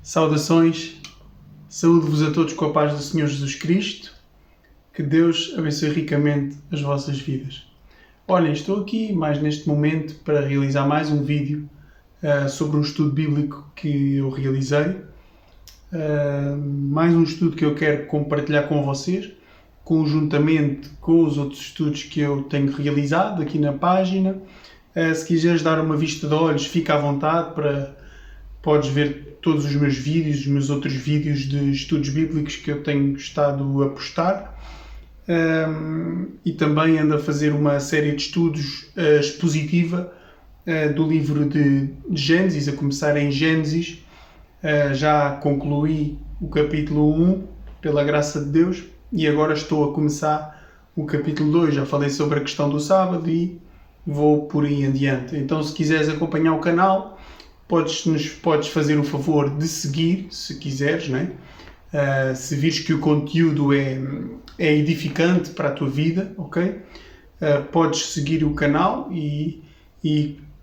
Saudações, saúdo-vos a todos com a paz do Senhor Jesus Cristo, que Deus abençoe ricamente as vossas vidas. Olhem, estou aqui mais neste momento para realizar mais um vídeo sobre um estudo bíblico que eu realizei, mais um estudo que eu quero compartilhar com vocês, conjuntamente com os outros estudos que eu tenho realizado aqui na página. Se quiseres dar uma vista de olhos, fica à vontade, podes ver todos os meus vídeos, os meus outros vídeos de estudos bíblicos que eu tenho estado a postar. E também ando a fazer uma série de estudos expositiva do livro de Gênesis, a começar em Gênesis. Já concluí o capítulo 1, pela graça de Deus, e agora estou a começar o capítulo 2. Já falei sobre a questão do sábado e vou por aí adiante. Então, se quiseres acompanhar o canal, podes fazer o favor de seguir, se quiseres, né? Se vires que o conteúdo é edificante para a tua vida, ok? Podes seguir o canal e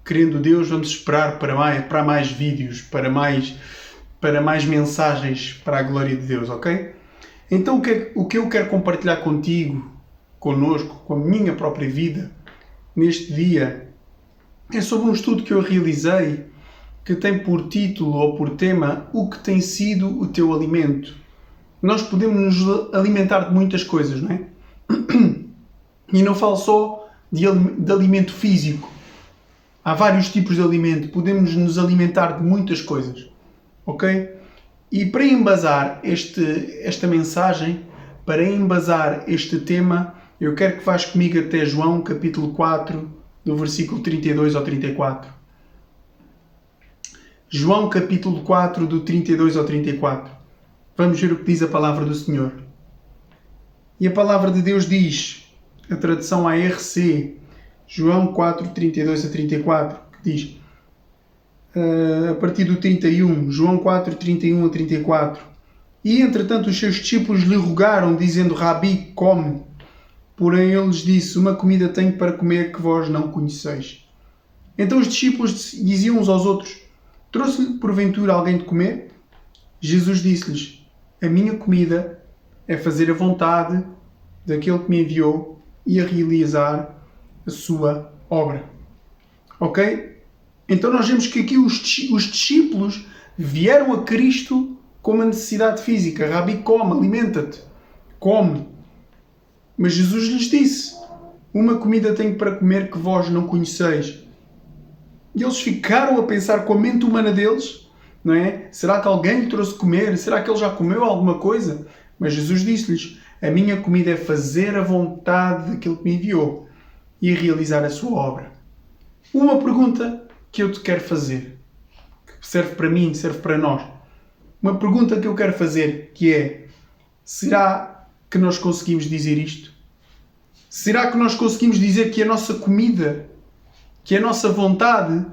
querendo Deus, vamos esperar para mais vídeos, para mais mensagens para a glória de Deus, ok? Então, o que eu quero compartilhar connosco, com a minha própria vida, neste dia, é sobre um estudo que eu realizei que tem por título ou por tema o que tem sido o teu alimento. Nós podemos nos alimentar de muitas coisas, não é? E não falo só de alimento físico. Há vários tipos de alimento. Podemos nos alimentar de muitas coisas, ok? E para embasar esta mensagem, para embasar este tema, eu quero que vás comigo até João, capítulo 4, do versículo 32 ao 34. João, capítulo 4, do 32 ao 34. Vamos ver o que diz a palavra do Senhor. E a palavra de Deus diz, a tradução ARC, João 4, 32 a 34, que diz, a partir do 31, João 4, 31 a 34. E, entretanto, os seus discípulos lhe rogaram, dizendo, Rabi, come. Porém, ele lhes disse, uma comida tenho para comer que vós não conheceis. Então os discípulos diziam uns aos outros, trouxe-lhe porventura alguém de comer? Jesus disse-lhes, a minha comida é fazer a vontade daquele que me enviou e a realizar a sua obra. Ok? Então nós vemos que aqui os discípulos vieram a Cristo com uma necessidade física. Rabi, come, alimenta-te, come. Mas Jesus lhes disse, uma comida tenho para comer que vós não conheceis. E eles ficaram a pensar com a mente humana deles, não é? Será que alguém lhe trouxe comer? Será que ele já comeu alguma coisa? Mas Jesus disse-lhes, a minha comida é fazer a vontade daquele que me enviou e realizar a sua obra. Uma pergunta que eu te quero fazer, que serve para mim, serve para nós. Uma pergunta que eu quero fazer, que é, será que nós conseguimos dizer isto? Será que nós conseguimos dizer que a nossa comida, que a nossa vontade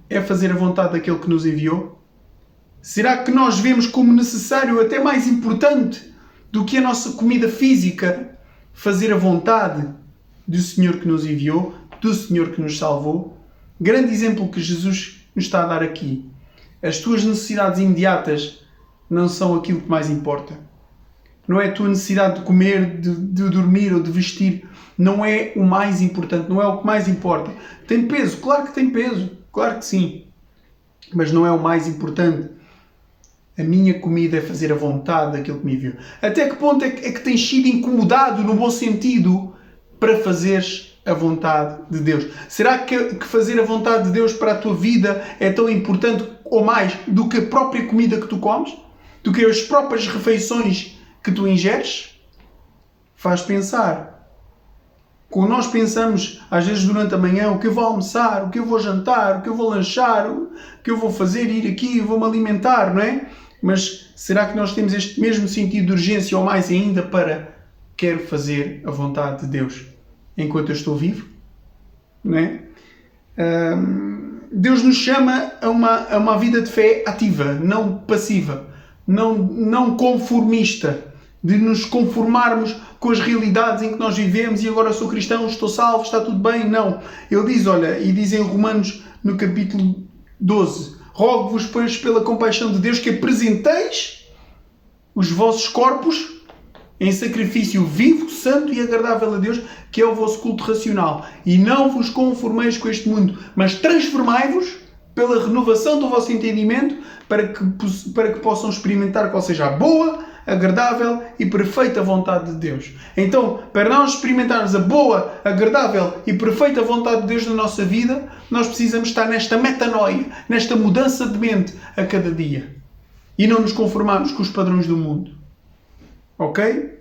é fazer a vontade daquele que nos enviou? Será que nós vemos como necessário, até mais importante do que a nossa comida física, fazer a vontade do Senhor que nos enviou, do Senhor que nos salvou? Grande exemplo que Jesus nos está a dar aqui. As tuas necessidades imediatas não são aquilo que mais importa. Não é a tua necessidade de comer, de dormir ou de vestir. Não é o mais importante, não é o que mais importa. Tem peso? Claro que tem peso. Claro que sim. Mas não é o mais importante. A minha comida é fazer a vontade daquele que me enviou. Até que ponto é que tens sido incomodado, no bom sentido, para fazeres a vontade de Deus? Será que fazer a vontade de Deus para a tua vida é tão importante ou mais do que a própria comida que tu comes? Do que as próprias refeições que tu ingeres? Faz pensar. Quando nós pensamos, às vezes durante a manhã, o que eu vou almoçar, o que eu vou jantar, o que eu vou lanchar, o que eu vou fazer, ir aqui, vou-me alimentar, não é? Mas será que nós temos este mesmo sentido de urgência ou mais ainda para quero fazer a vontade de Deus enquanto eu estou vivo? Não é? Deus nos chama a uma vida de fé ativa, não passiva, não conformista, de nos conformarmos com as realidades em que nós vivemos e agora sou cristão, estou salvo, está tudo bem. Não. Ele diz, olha, e diz em Romanos no capítulo 12, Rogo-vos, pois, pela compaixão de Deus, que apresenteis os vossos corpos em sacrifício vivo, santo e agradável a Deus, que é o vosso culto racional. E não vos conformeis com este mundo, mas transformai-vos pela renovação do vosso entendimento, para que possam experimentar qual seja a boa, agradável e perfeita vontade de Deus. Então, para nós experimentarmos a boa, agradável e perfeita vontade de Deus na nossa vida, nós precisamos estar nesta metanoia, nesta mudança de mente a cada dia. E não nos conformarmos com os padrões do mundo. Ok?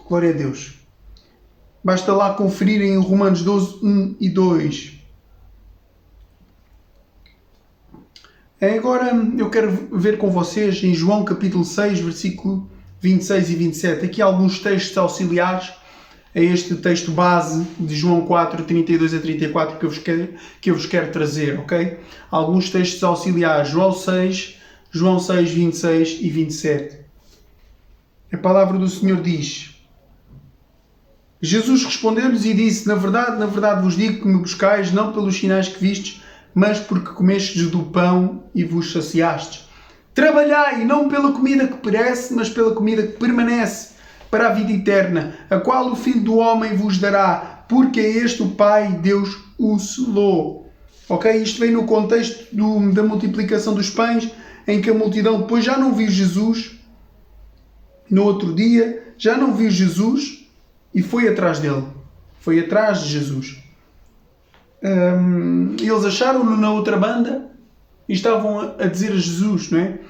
Glória a Deus. Basta lá conferir em Romanos 12, 1 e 2. Agora eu quero ver com vocês em João capítulo 6, versículo 26 e 27. Aqui há alguns textos auxiliares a este texto base de João 4, 32 a 34 que eu vos quero trazer, ok? Alguns textos auxiliares. João 6, 26 e 27. A palavra do Senhor diz: Jesus respondeu-lhes e disse: na verdade vos digo que me buscais não pelos sinais que vistes, mas porque comestes do pão e vos saciastes. Trabalhai não pela comida que perece, mas pela comida que permanece para a vida eterna, a qual o Filho do Homem vos dará, porque é este o Pai, Deus o selou. Ok? Isto vem no contexto da multiplicação dos pães, em que a multidão depois já não viu Jesus, no outro dia, já não viu Jesus e foi atrás dele. Foi atrás de Jesus. Eles acharam-no na outra banda e estavam a dizer a Jesus, não é?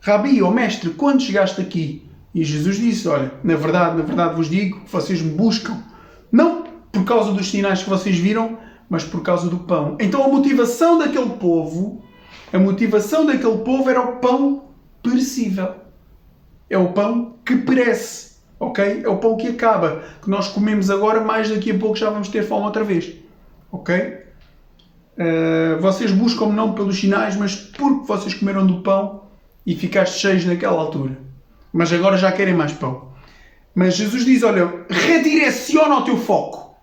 Rabi, ó mestre, quando chegaste aqui? E Jesus disse: olha, na verdade vos digo que vocês me buscam, não por causa dos sinais que vocês viram, mas por causa do pão. Então a motivação daquele povo era o pão perecível. É o pão que perece, ok? É o pão que acaba, que nós comemos agora, mais daqui a pouco já vamos ter fome outra vez. Ok? Vocês buscam-me não pelos sinais, mas porque vocês comeram do pão e ficaste cheios naquela altura. Mas agora já querem mais pão. Mas Jesus diz: olha, redireciona o teu foco.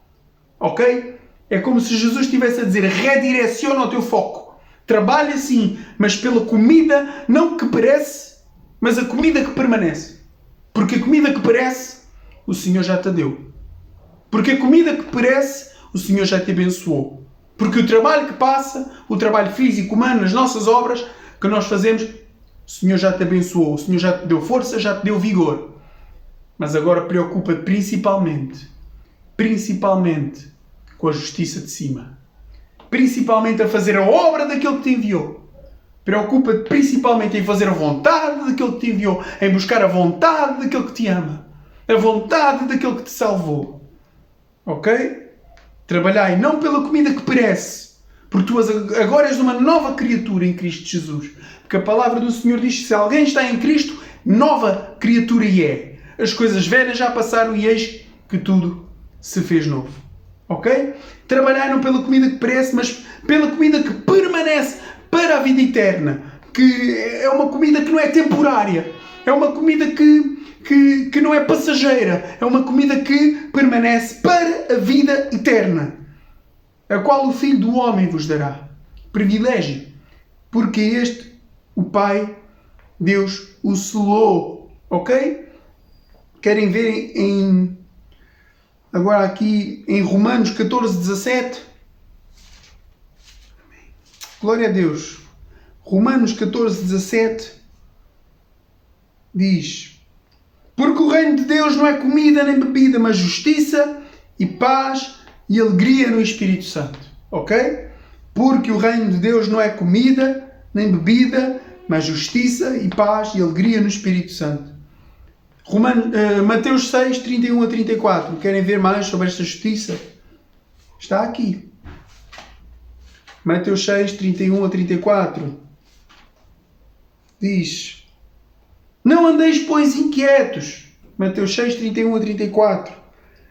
Ok? É como se Jesus estivesse a dizer: redireciona o teu foco. Trabalha sim, mas pela comida não que perece, mas a comida que permanece. Porque a comida que perece, o Senhor já te deu. Porque a comida que perece, o Senhor já te abençoou. Porque o trabalho que passa, o trabalho físico, humano, as nossas obras que nós fazemos, o Senhor já te abençoou. O Senhor já te deu força, já te deu vigor. Mas agora preocupa-te principalmente com a justiça de cima. Principalmente a fazer a obra daquele que te enviou. Preocupa-te principalmente em fazer a vontade daquele que te enviou. Em buscar a vontade daquele que te ama. A vontade daquele que te salvou. Ok? Trabalhai não pela comida que perece, porque tu agora és uma nova criatura em Cristo Jesus. Porque a palavra do Senhor diz que se alguém está em Cristo, nova criatura é. As coisas velhas já passaram e eis que tudo se fez novo. Ok? Trabalhai não pela comida que perece, mas pela comida que permanece para a vida eterna. Que é uma comida que não é temporária. É uma comida que não é passageira. É uma comida que permanece para a vida eterna, a qual o Filho do Homem vos dará. Privilégio. Porque este, o Pai, Deus, o selou. Ok? Querem ver agora aqui em Romanos 14, 17? Glória a Deus. Romanos 14, 17 diz: porque o reino de Deus não é comida nem bebida, mas justiça e paz e alegria no Espírito Santo. Ok? Porque o reino de Deus não é comida nem bebida, mas justiça e paz e alegria no Espírito Santo. Mateus 6, 31 a 34. Querem ver mais sobre esta justiça? Está aqui. Mateus 6, 31 a 34. Diz: não andeis, pois, inquietos. Mateus 6, 31 a 34.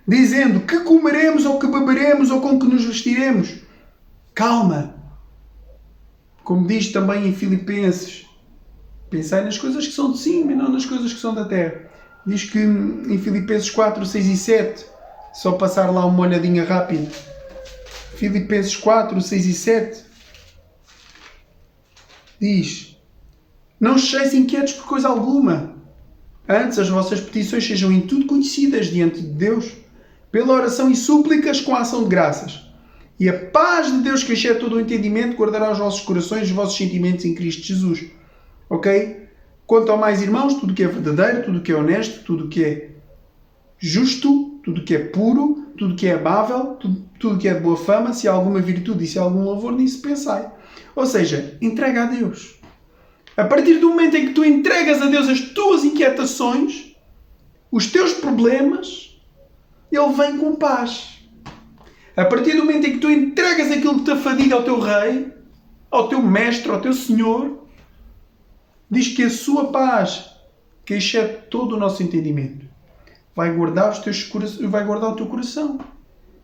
Dizendo: que comeremos, ou que beberemos, ou com que nos vestiremos? Calma. Como diz também em Filipenses: pensai nas coisas que são de cima e não nas coisas que são da terra. Diz que em Filipenses 4, 6 e 7, só passar lá uma olhadinha rápida. Filipenses 4, 6 e 7. diz: não sejais inquietos por coisa alguma. Antes as vossas petições sejam em tudo conhecidas diante de Deus, pela oração e súplicas com a ação de graças. E a paz de Deus, que excede todo o entendimento, guardará os vossos corações e os vossos sentimentos em Cristo Jesus. Ok? Quanto ao mais, irmãos, tudo que é verdadeiro, tudo que é honesto, tudo que é justo, tudo que é puro, tudo que é amável, tudo que é de boa fama, se há alguma virtude e se há algum louvor, nisso pensai. Ou seja, entrega a Deus. A partir do momento em que tu entregas a Deus as tuas inquietações, os teus problemas, Ele vem com paz. A partir do momento em que tu entregas aquilo que te afadiga ao teu rei, ao teu mestre, ao teu senhor, diz que a sua paz, que excede todo o nosso entendimento, vai guardar o teu coração.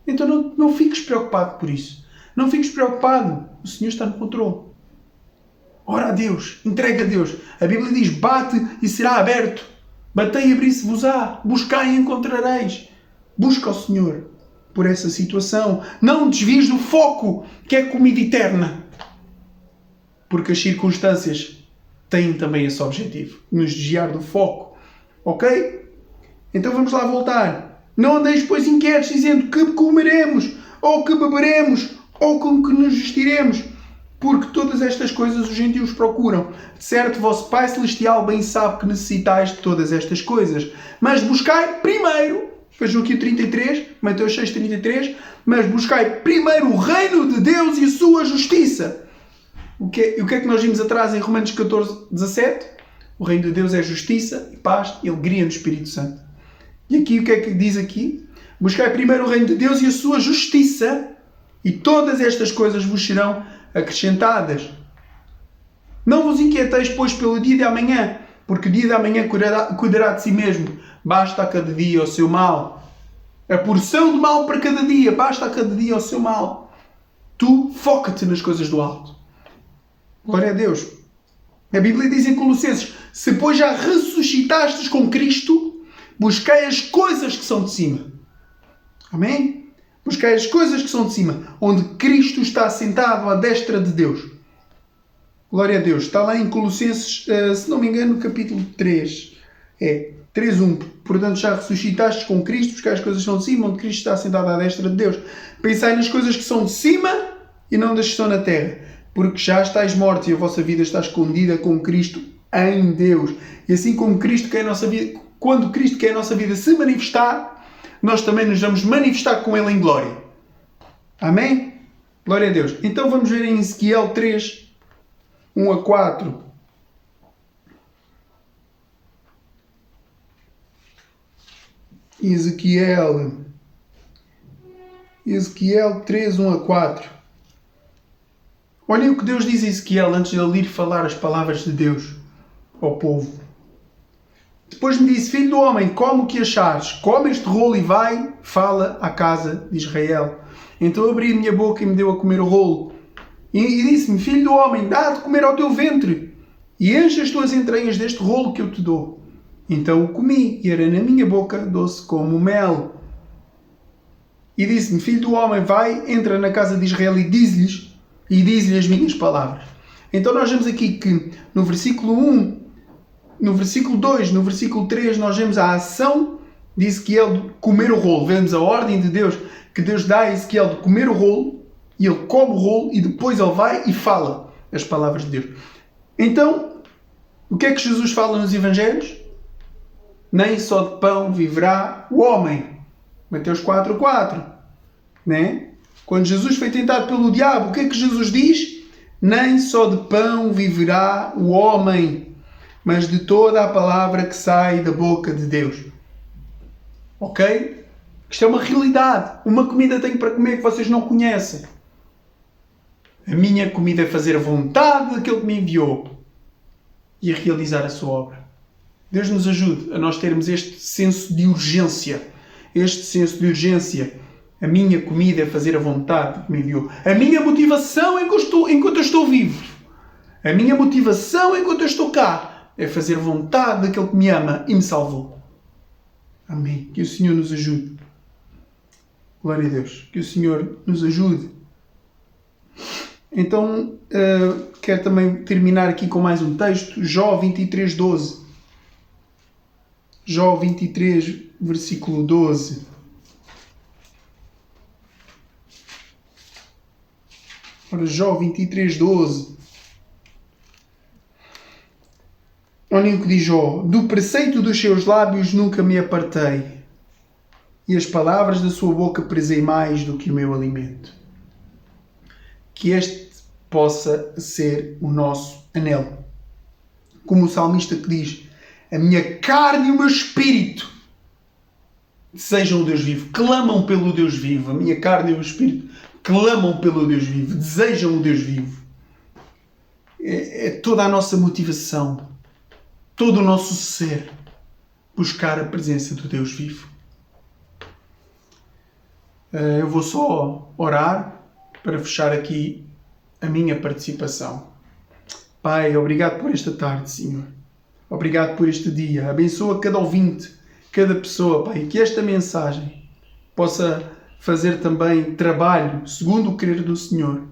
Então não fiques preocupado por isso. Não fiques preocupado. O Senhor está no controle. Ora a Deus. Entrega a Deus. A Bíblia diz: bate e será aberto. Batei e abrir-se-vos-á. Buscai e encontrareis. Busca ao Senhor por essa situação. Não desvies do foco, que é comida eterna. Porque as circunstâncias têm também esse objetivo. Nos desviar do foco. Ok? Então vamos lá voltar. Não andeis, pois, inquietos, dizendo: que comeremos, ou que beberemos, ou com que nos vestiremos. Porque todas estas coisas os gentios procuram. De certo, vosso Pai Celestial bem sabe que necessitais de todas estas coisas. Mas buscai primeiro, vejam aqui o 33, Mateus 6,33, mas buscai primeiro o reino de Deus e a sua justiça. O que é que nós vimos atrás em Romanos 14,17? O reino de Deus é justiça, paz e alegria no Espírito Santo. E aqui o que é que diz aqui? Buscai primeiro o reino de Deus e a sua justiça, e todas estas coisas vos serão acrescentadas. Não vos inquieteis, pois, pelo dia de amanhã, porque o dia de amanhã cuidará de si mesmo. Basta a cada dia o seu mal. A porção de mal para cada dia, basta a cada dia o seu mal. Tu foca-te nas coisas do alto. Glória a Deus. A Bíblia diz em Colossenses: se pois já ressuscitastes com Cristo, buscai as coisas que são de cima. Amém? Buscai as coisas que são de cima, onde Cristo está sentado à destra de Deus. Glória a Deus. Está lá em Colossenses, se não me engano, no capítulo 3. 3:1. Portanto, já ressuscitastes com Cristo, buscai as coisas que são de cima, onde Cristo está sentado à destra de Deus. Pensai nas coisas que são de cima e não das que estão na terra. Porque já estáis mortos e a vossa vida está escondida com Cristo em Deus. E assim como Cristo quer a nossa vida, quando Cristo quer a nossa vida se manifestar, nós também nos vamos manifestar com Ele em glória. Amém? Glória a Deus. Então vamos ver em Ezequiel 3, 1-4. Ezequiel 3, 1-4. Olhem o que Deus diz a Ezequiel antes de ele ir falar as palavras de Deus ao povo. Depois me disse: filho do homem, come o que achares, come este rolo e vai, fala à casa de Israel. Então abri a minha boca e me deu a comer o rolo. E disse-me: filho do homem, dá de comer ao teu ventre, e enche as tuas entranhas deste rolo que eu te dou. Então o comi, e era na minha boca doce como mel. E disse-me: filho do homem, vai, entra na casa de Israel e diz-lhe as minhas palavras. Então nós vemos aqui que no versículo 1, no versículo 2, no versículo 3, nós vemos a ação de Ezequiel de comer o rolo. Vemos a ordem de Deus, que Deus dá a Ezequiel de comer o rolo, e ele come o rolo, e depois ele vai e fala as palavras de Deus. Então, o que é que Jesus fala nos Evangelhos? Nem só de pão viverá o homem. Mateus 4:4. Né? Quando Jesus foi tentado pelo diabo, o que é que Jesus diz? Nem só de pão viverá o homem, mas de toda a palavra que sai da boca de Deus. Ok? Isto é uma realidade. Uma comida tenho para comer que vocês não conhecem. A minha comida é fazer a vontade daquele que me enviou e a realizar a sua obra. Deus nos ajude a nós termos este senso de urgência. Este senso de urgência. A minha comida é fazer a vontade que me enviou. A minha motivação enquanto eu estou vivo. A minha motivação enquanto eu estou cá é fazer a vontade daquele que me ama e me salvou. Amém. Que o Senhor nos ajude. Glória a Deus. Que o Senhor nos ajude Então, quero também terminar aqui com mais um texto, Jó 23:12. Jó 23, versículo 12. Ora, Jó 23:12. Olhem o que diz Jó. Do preceito dos seus lábios nunca me apartei, e as palavras da sua boca prezei mais do que o meu alimento. Que este possa ser o nosso anelo. Como o salmista que diz, a minha carne e o meu espírito desejam o Deus vivo, clamam pelo Deus vivo. A minha carne e o meu espírito clamam pelo Deus vivo, desejam o Deus vivo. É toda a nossa motivação, todo o nosso ser, buscar a presença do Deus vivo. Eu vou só orar para fechar aqui a minha participação. Pai, obrigado por esta tarde, Senhor. Obrigado por este dia. Abençoa cada ouvinte, cada pessoa, Pai. Que esta mensagem possa fazer também trabalho, segundo o querer do Senhor,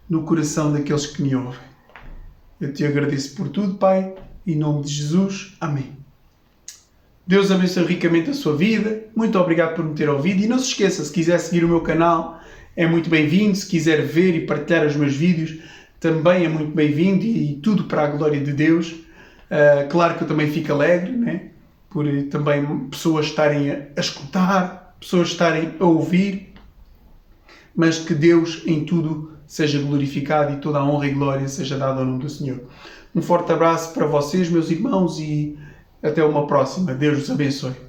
no coração daqueles que me ouvem. Eu te agradeço por tudo, Pai. Em nome de Jesus. Amém. Deus abençoe ricamente a sua vida. Muito obrigado por me ter ouvido. E não se esqueça, se quiser seguir o meu canal, é muito bem-vindo. Se quiser ver e partilhar os meus vídeos, também é muito bem-vindo. E tudo para a glória de Deus. Claro que eu também fico alegre, né? Por também pessoas estarem a escutar, pessoas estarem a ouvir. Mas que Deus em tudo seja glorificado e toda a honra e glória seja dada ao nome do Senhor. Um forte abraço para vocês, meus irmãos, e até uma próxima. Deus os abençoe.